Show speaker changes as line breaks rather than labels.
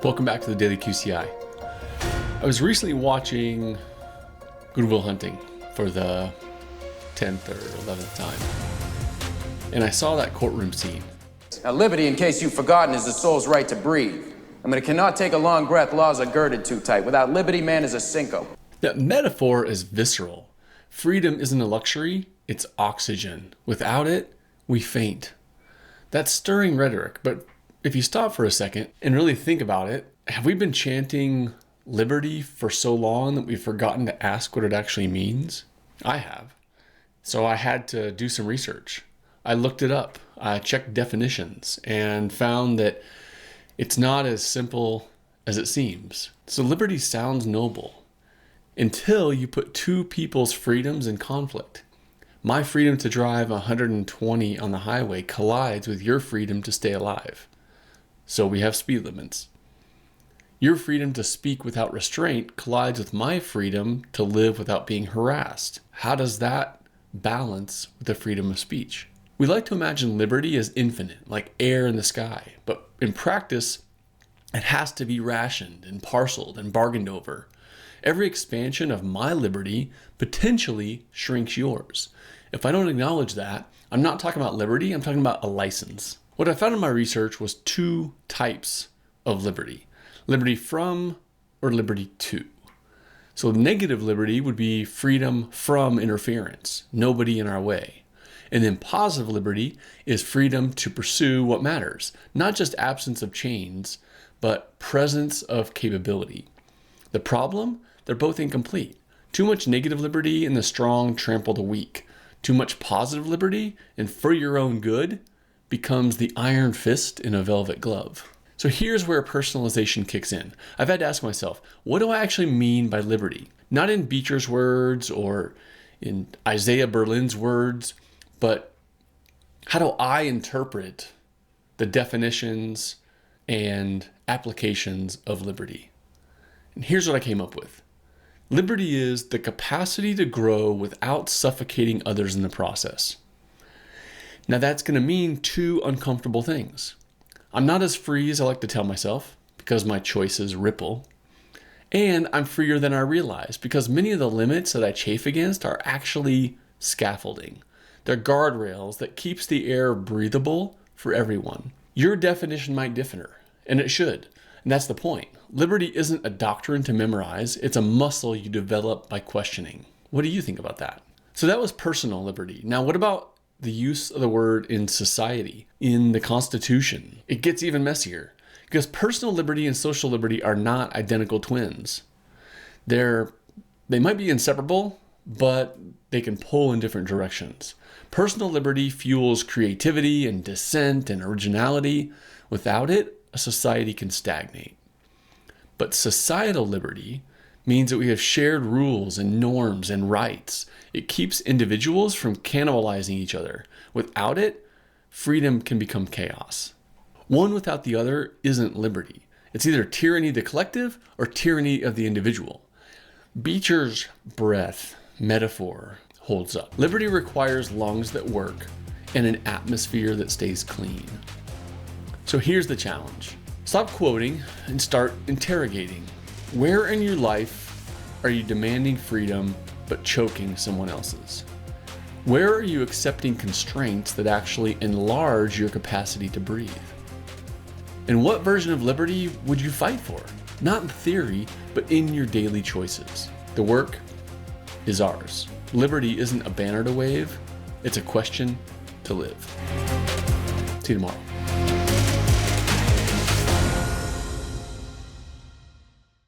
Welcome back to the Daily QCI. I was recently watching Good Will Hunting for the 10th or 11th time, and I saw that courtroom scene.
Now, liberty, in case you've forgotten, is the soul's right to breathe. I mean, it cannot take a long breath. Laws are girded too tight. Without liberty, man is a Cinco.
That metaphor is visceral. Freedom isn't a luxury, it's oxygen. Without it, we faint. That's stirring rhetoric, but if you stop for a second and really think about it, have we been chanting liberty for so long that we've forgotten to ask what it actually means? I have. So I had to do some research. I looked it up. I checked definitions and found that it's not as simple as it seems. So liberty sounds noble until you put two people's freedoms in conflict. My freedom to drive 120 on the highway collides with your freedom to stay alive. So we have speed limits. Your freedom to speak without restraint collides with my freedom to live without being harassed. How does that balance with the freedom of speech? We like to imagine liberty as infinite, like air in the sky, but in practice, it has to be rationed and parceled and bargained over. Every expansion of my liberty potentially shrinks yours. If I don't acknowledge that, I'm not talking about liberty, I'm talking about a license. What I found in my research was two types of liberty. Liberty from or liberty to. So negative liberty would be freedom from interference, nobody in our way. And then positive liberty is freedom to pursue what matters, not just absence of chains, but presence of capability. The problem? They're both incomplete. Too much negative liberty and the strong trample the weak. Too much positive liberty and for your own good becomes the iron fist in a velvet glove. So here's where personalization kicks in. I've had to ask myself, what do I actually mean by liberty? Not in Beecher's words or in Isaiah Berlin's words, but how do I interpret the definitions and applications of liberty? And here's what I came up with. Liberty is the capacity to grow without suffocating others in the process. Now that's going to mean two uncomfortable things. I'm not as free as I like to tell myself because my choices ripple. And I'm freer than I realize because many of the limits that I chafe against are actually scaffolding. They're guardrails that keeps the air breathable for everyone. Your definition might differ, and it should. And that's the point. Liberty isn't a doctrine to memorize. It's a muscle you develop by questioning. What do you think about that? So that was personal liberty. Now what about the use of the word in society, in the Constitution? It gets even messier because personal liberty and social liberty are not identical twins. They might be inseparable, but they can pull in different directions. Personal liberty fuels creativity and dissent and originality. Without it, a society can stagnate. But societal liberty means that we have shared rules and norms and rights. It keeps individuals from cannibalizing each other. Without it, freedom can become chaos. One without the other isn't liberty. It's either tyranny of the collective or tyranny of the individual. Beecher's breath metaphor holds up. Liberty requires lungs that work and an atmosphere that stays clean. So here's the challenge. Stop quoting and start interrogating. Where in your life are you demanding freedom but choking someone else's? Where are you accepting constraints that actually enlarge your capacity to breathe? And what version of liberty would you fight for? Not in theory, but in your daily choices. The work is ours. Liberty isn't a banner to wave, it's a question to live. See you tomorrow.